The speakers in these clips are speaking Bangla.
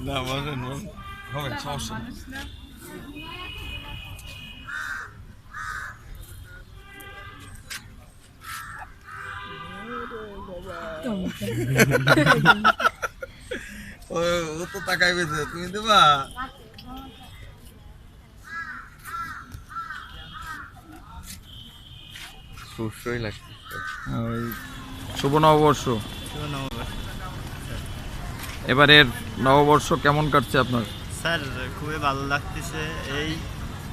না বলেন হবে সমস্যা ও তো তাকাই বেঁচে তুমি দেবা অবশ্যই লাগছে ওই শুভ নববর্ষ এবারের নববর্ষ কেমন কাটছে আপনার? স্যার খুবই ভালো লাগতেছে, এই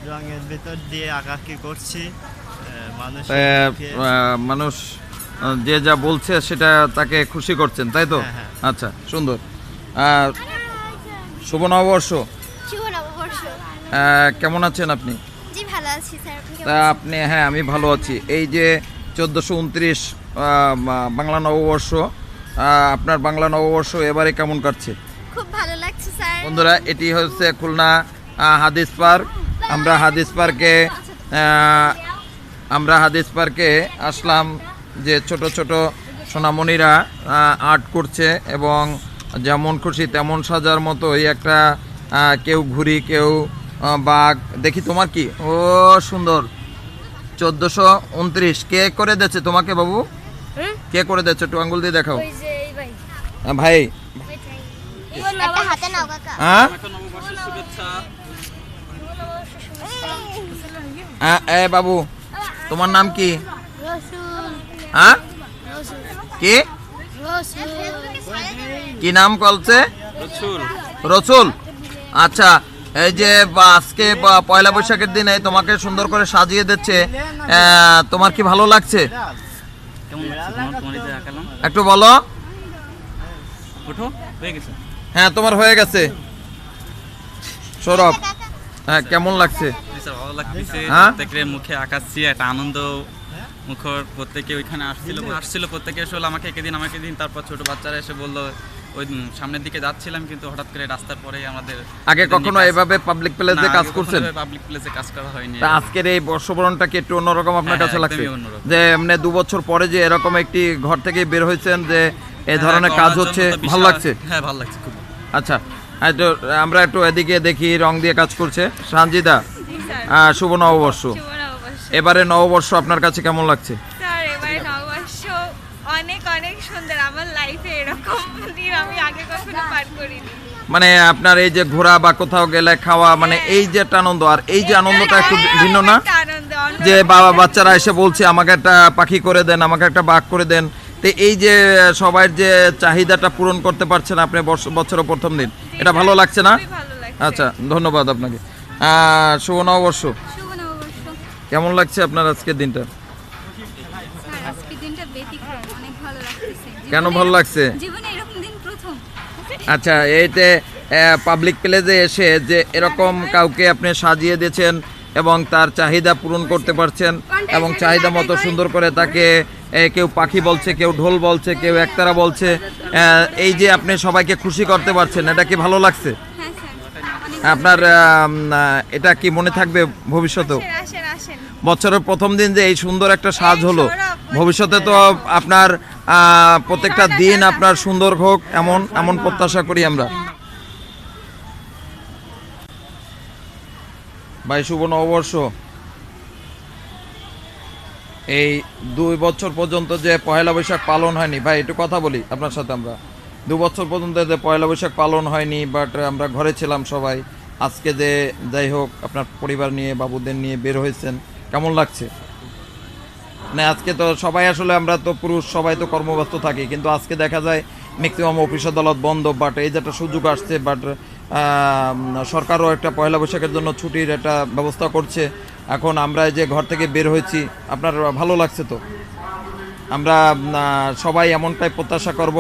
রঙের ভেতর দিয়ে আঁকাআঁকি করছি। মানুষ যে যা বলছে সেটা তাকে খুশি করছেন, তাই তো? আচ্ছা, সুন্দর। শুভ নববর্ষ। শুভ নববর্ষ। কেমন আছেন আপনি? জি ভালো আছি স্যার। আপনি? হ্যাঁ, আমি ভালো আছি। এই যে 1429 বাংলা নববর্ষ, আপনার বাংলা নববর্ষ এবারে কেমন কাটছে? খুব ভালো লাগছে স্যার। বন্ধুরা, এটি হচ্ছে খুলনা হাদিস পার্ক। আমরা হাদিস পার্কে আসলাম যে ছোট ছোট সোনামণিরা আর্ট করছে এবং যেমন খুশি তেমন সাজার মতোই একটা কেউ ঘুড়ি, কেউ বাঘ। দেখি তোমার কি? ও সুন্দর। 1429 কে করে দিয়েছে তোমাকে বাবু? কে করে দিয়েছে? একটু আঙ্গুল দিয়ে দেখাও। ভাই হ্যাঁ, এ বাবু তোমার নাম কি? হ্যাঁ, কি কি নাম বলছে? রসুল। আচ্ছা, এই যে আজকে পয়লা বৈশাখের দিনে তোমাকে সুন্দর করে সাজিয়ে দিচ্ছে, তোমার কি ভালো লাগছে? একটু বলো। হ্যাঁ, তোমার হয়ে গেছে। সৌরভ, হ্যাঁ, কেমন লাগছে? ভালো লাগতেছে। প্রত্যেকের মুখে আঁকাচ্ছি, একটা আনন্দ মুখর। প্রত্যেকে ওইখানে আসছিল প্রত্যেকে এসে আমাকে আমাকে দিন। তারপর ছোট বাচ্চারা এসে বললো, ওই সামনের দিকে যাচ্ছিলাম কিন্তু হঠাৎ করে রাস্তার পরেই আমাদের। আগে কখনো এভাবে পাবলিক প্লেসে কাজ করছেন? পাবলিক প্লেসে কাজ করা হয়নি। আজকের এই বর্ষবরণটা কি একটু অন্যরকম আপনার কাছে লাগছে? যে এমনি 2 বছর পরে যে এরকম একটি ঘর থেকে বের হয়েছেন, যে এই ধরনের কাজ হচ্ছে, ভালো লাগছে? হ্যাঁ, ভালো লাগছে খুব। আচ্ছা, আমরা একটু এদিকে দেখি, রং দিয়ে কাজ করছে সঞ্জিদা। শুভ নববর্ষ। এবারে নববর্ষ আপনার কাছে কেমন লাগছে? স্যার এবারে নববর্ষ অনেক অনেক সুন্দর। আমার লাইফে এরকম দিন আমি আগে কখনো পার করিনি। মানে আপনার এই যে ঘোরা বা কোথাও গেলে খাওয়া, মানে এই যে একটা আনন্দ, আর এই যে আনন্দটা একটু ভিন্ন না? যে বাচ্চারা এসে বলছে আমাকে একটা পাখি করে দেন, আমাকে একটা বাঘ করে দেন। তো এই যে সবার যে চাহিদাটা পূরণ করতে পারছেন আপনি বছরের প্রথম দিন, এটা ভালো লাগছে না? আচ্ছা, ধন্যবাদ আপনাকে। শুভ নববর্ষ। কেমন লাগছে আপনার আজকের দিনটা? কেন ভালো লাগছে? আচ্ছা, এইতে পাবলিক প্লেসে এসে যে এরকম কাউকে আপনি সাজিয়ে দিয়েছেন এবং তার চাহিদা পূরণ করতে পারছেন এবং চাহিদা মতো সুন্দর করে তাকে, কেউ পাখি বলছে, কেউ ঢোল বলছে, কেউ একতারা বলছে, এই যে আপনি সবাইকে খুশি করতে পারছেন, এটা কি ভালো লাগছে আপনার? এটা কি মনে থাকবে ভবিষ্যতেও? বছরের প্রথম দিন যে এই সুন্দর একটা সাজ হলো, ভবিষ্যতে তো আপনার প্রত্যেকটা দিন আপনার সুন্দর হোক, এমন প্রত্যাশা করি আমরা। ভাই, শুভ নববর্ষ। এই 2 বছর পর্যন্ত যে পয়লা বৈশাখ পালন হয়নি, ভাই একটু কথা বলি আপনার সাথে। আমরা 2 বছর পর্যন্ত যে পয়লা বৈশাখ পালন হয়নি, বাট আমরা ঘরে ছিলাম সবাই। আজকে যে যাই হোক আপনার পরিবার নিয়ে, বাবুদের নিয়ে বের হয়েছেন, কেমন লাগছে? না, আজকে তো সবাই আসলে, আমরা তো পুরুষ সবাই তো কর্মব্যস্ত থাকি, কিন্তু আজকে দেখা যায় ম্যাক্সিমাম অফিস আদালত বন্ধ। বাট এই যে একটা সুযোগ আসছে, বাট সরকারও একটা পয়লা বৈশাখের জন্য ছুটির একটা ব্যবস্থা করছে। এখন আমরা এই যে ঘর থেকে বের হয়েছি, আপনার ভালো লাগছে তো? আমরা সবাই এমনটাই প্রত্যাশা করব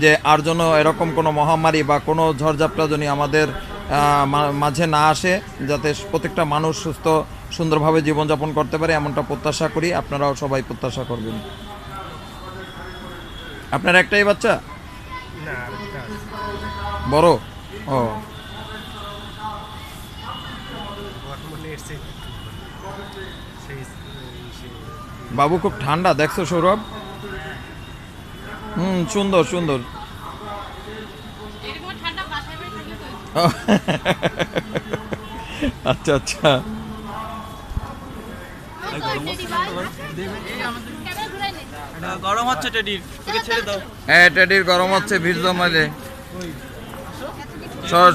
যে আর যেন এরকম কোনো মহামারী বা কোনো ঝড়ঝাপটা যেন আমাদের মাঝে না আসে, যাতে প্রত্যেকটা মানুষ সুস্থ সুন্দরভাবে জীবনযাপন করতে পারে, এমনটা প্রত্যাশা করি। আপনারাও সবাই প্রত্যাশা করবেন। আপনার একটাই বাচ্চা? বড়? ও, বাবু খুব ঠান্ডা দেখছো সৌরভ? সুন্দর সুন্দর। আচ্ছা আচ্ছা, গরম হচ্ছে টেডির, তোকে ছেড়ে দাও। হ্যাঁ টেডির গরম হচ্ছে, ভিড় জমালে। সর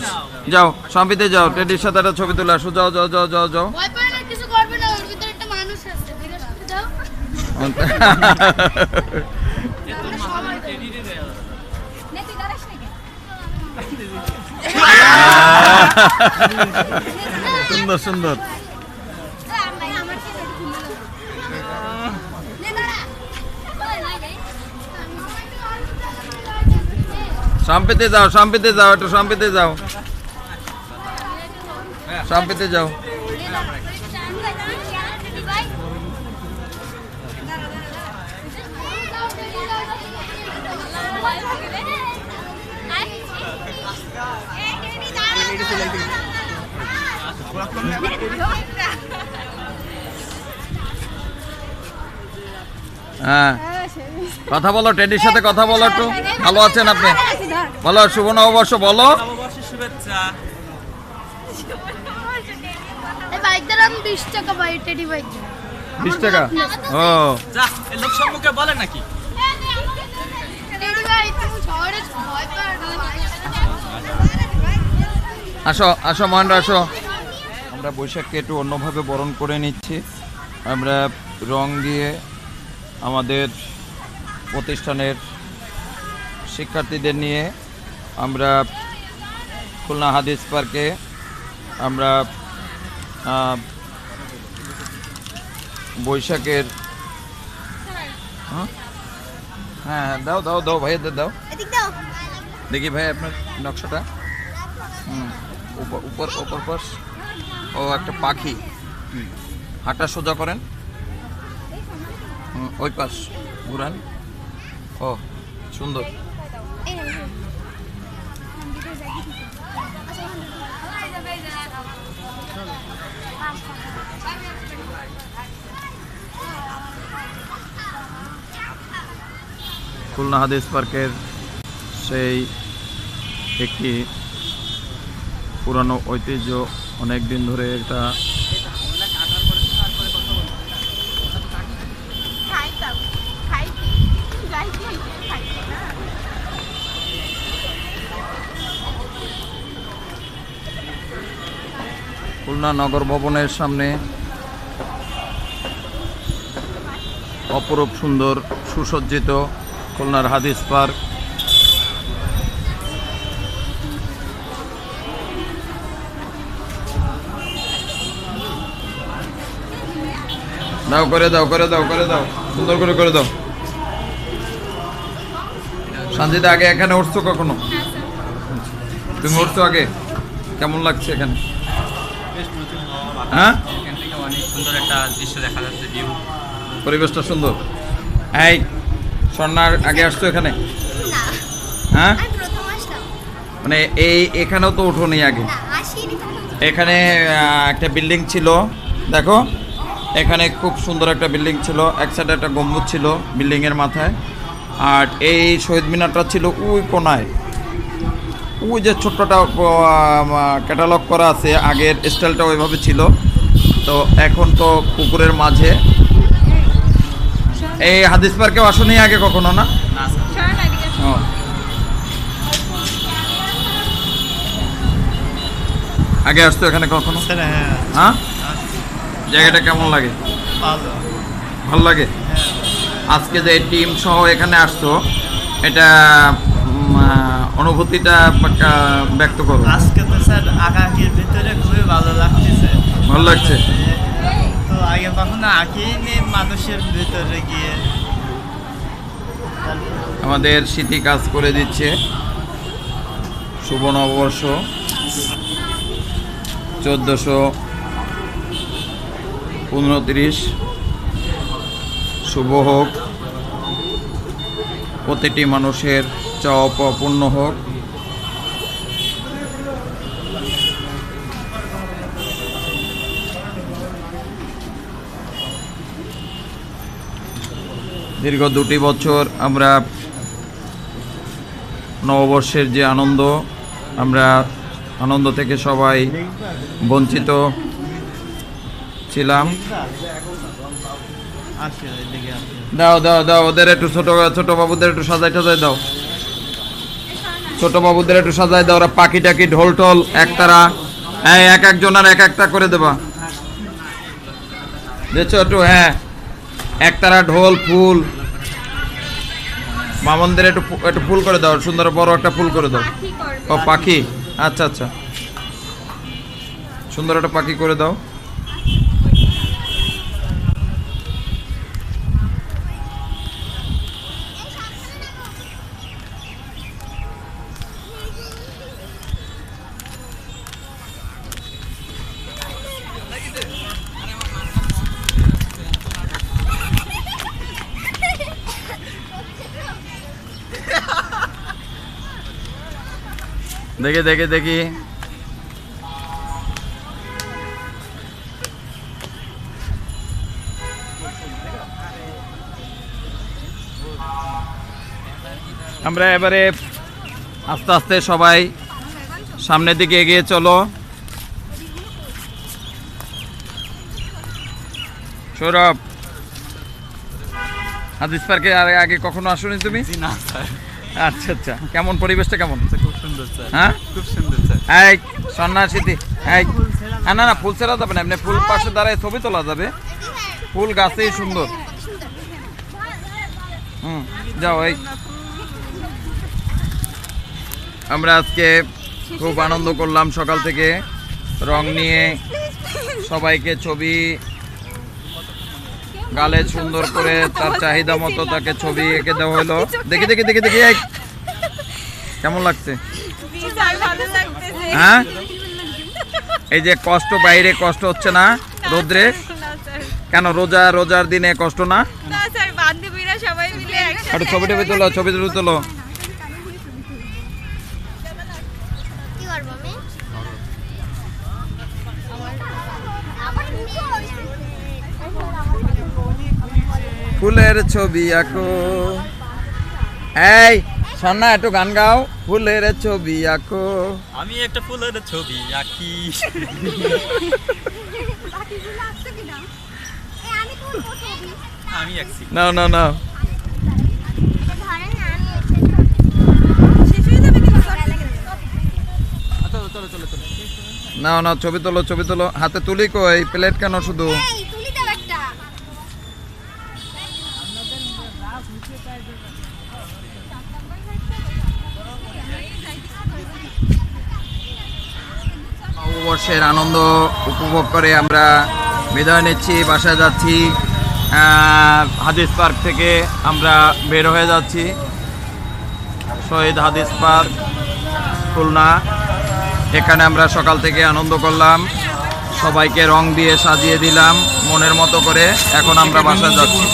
যাও, শাম্পিতে যাও, টেডির সাথে একটা ছবি তুলে আসো। যাও যাও যাও যাও যাও। ভয় পায় না, কিছু করবে না, ওর ভিতরে একটা মানুষ আছে, ধীরে সুস্থে যাও। নে তুই দাঁড়াস নাকি? সুন্দর সুন্দর। আমার ছেলে খুলে দাও। নে দাঁড়া। শাম্পিতে যাও, শাম্পিতে যাও, একটু শাম্পিতে যাও, শাম্পিতে যাও। হ্যাঁ কথা বলো, টেডির সাথে কথা বলো একটু। ভালো আছেন আপনি? বলো, শুভ নববর্ষ বলো। নববর্ষের শুভেচ্ছা। এই বাইকটার দাম 20 টাকা, ভাই টেডি বাইক 20 টাকা? ও যা, এই লোক সম্মুখে বলে নাকি? টেডি ভাই তুমি শহরে ভয় পাও না? আসো আসো মহেন্দ্র আসো। আমরা বৈশাখকে একটু অন্যভাবে বরণ করে নিচ্ছি। আমরা রং দিয়ে আমাদের প্রতিষ্ঠানের শিক্ষার্থীদের নিয়ে আমরা খুলনা হাদিস পার্কে আমরা বৈশাখের হ্যাঁ দাও দাও দাও ভাইয়াদের দাও। এদিক দাও। দেখি ভাই আপনার নকশাটা। উপর উপর উপর পাশ। ও একটা পাখি। হাঁটা সোজা করেন, ওই পাশ ঘুরান। ও সুন্দর। খুলনা হাদিস পার্কের সেই একটি পুরানো ঐতিহ্য, অনেক দিন ধরে এটা খুলনা নগর ভবনের সামনে অপরূপ সুন্দর সুসজ্জিত খুলনার হাদিস পার্ক। দাও করে দাও করে দাও করে দাও, সুন্দর করে দাও। শান্তিতে আগে এখানে উঠছো কখনো? তুমি উঠছো আগে? কেমন লাগছে এখানে? হ্যাঁ, এখান থেকে অনেক সুন্দর একটা দৃশ্য দেখা যাচ্ছে, ভিউ। পরিবেশটা সুন্দর। এই স্বর্ণার আগে আসছো এখানে? না, হ্যাঁ, আমি প্রথম আসলাম। মানে এখানেও তো উঠোনি আগে। না, আসিনি তখন। এখানে একটা বিল্ডিং ছিল, দেখো এখানে খুব সুন্দর একটা বিল্ডিং ছিল, এক সাইডে একটা গম্বুজ ছিল বিল্ডিংয়ের মাথায়। আর এই শহীদ মিনারটা ছিল ওই কোনায়, ওই যে ছোট্টটা ক্যাটালগ করা আছে, আগের স্টাইলটা ওইভাবে ছিল। তো এখন তো পুকুরের মাঝে। এই হাদিস পার্কেও আসনি আগে কখনো? না, ও আগে আসতো এখানে কখনো? হ্যাঁ, জায়গাটা কেমন লাগে? ভালো লাগে। আজকে যে টিম সহ এখানে আসতো, এটা অনুভূতিটা ব্যক্ত করো। আজকে তো স্যার আঁকাআঁকির ভিতরে খুবই ভালো লাগতেছে। ভালো লাগছে তো আগে কখনো আঁকিনি মানুষের ভিতরে গিয়ে। আমাদের স্মৃতি কাজ করে দিচ্ছে। শুভ নববর্ষ 1429 শুভ হোক, প্রতিটি মানুষের চাওয়া পাওয়া পূর্ণ হোক। দীর্ঘ 2 বছর আমরা নববর্ষের যে আনন্দ আমরা আনন্দ থেকে সবাই বঞ্চিত ছিলাম। দাও দাও দাও, ওদের একটু ছোট ছোট বাবুদের একটু সাজাই টাজাই দাও, ছোট বাবুদের একটু সাজাই দাও। ওরা পাখি টাকি ঢোল টোল একতারা এক একজনের এক একটা করে দেবা, দেখছো একটু, হ্যাঁ একতারা ঢোল ফুল। মামনদের একটু একটু ফুল করে দাও, সুন্দর বড় একটা ফুল করে দাও। ও পাখি, আচ্ছা আচ্ছা, সুন্দর একটা পাখি করে দাও। দেখি দেখি দেখি, আমরা এবারে আস্তে আস্তে সবাই সামনের দিকে এগিয়ে চলো। সৌরভ, হাদিস পার্কে আগে কখনো আসোনি তুমি? না স্যার। আচ্ছা আচ্ছা, কেমন পরিবেশটা কেমন? খুব সুন্দর স্যার। হ্যাঁ খুব সুন্দর স্যার। এই সন্ন্যাসীতি, এই না না ফুল ছেড়া যাবে না, এমনি ফুল পাশে দাঁড়ায় ছবি তোলা যাবে, ফুল গাছেই সুন্দর। যাও। এই আমরা আজকে খুব আনন্দ করলাম সকাল থেকে, রং নিয়ে সবাইকে ছবি গালে সুন্দর করে তার চাহিদা মতো তাকে ছবি এঁকে দেওয়া হলো। দেখি দেখি দেখি দেখি, এই কেমন লাগছে? হ্যাঁ, এই যে কষ্ট, বাইরে কষ্ট হচ্ছে না রোদ্রে? কেন, রোজার দিনে কষ্ট না? একটু ছবি টবি তোলো, ছবি টবি তোলো। ফুলের ছবি আঁকো, এই সন্না একটু গান গাও। ফুলের ছবি আঁকো, আমি একটা ফুলের ছবি আঁকি। আমি আঁকছি। নাও নাও নাও, নাও নাও, ছবি তোলো ছবি তোলো। হাতে তুলি কই, প্লেট কেন শুধু? নববর্ষের আনন্দ উপভোগ করে আমরা বিদায় নিচ্ছি, বাসায় যাচ্ছি। হাদিস পার্ক থেকে আমরা বের হয়ে যাচ্ছি, শহীদ হাদিস পার্ক খুলনা। এখানে আমরা সকাল থেকে আনন্দ করলাম, সবাইকে রং দিয়ে সাজিয়ে দিলাম মনের মতো করে। এখন আমরা বাসায় যাচ্ছি।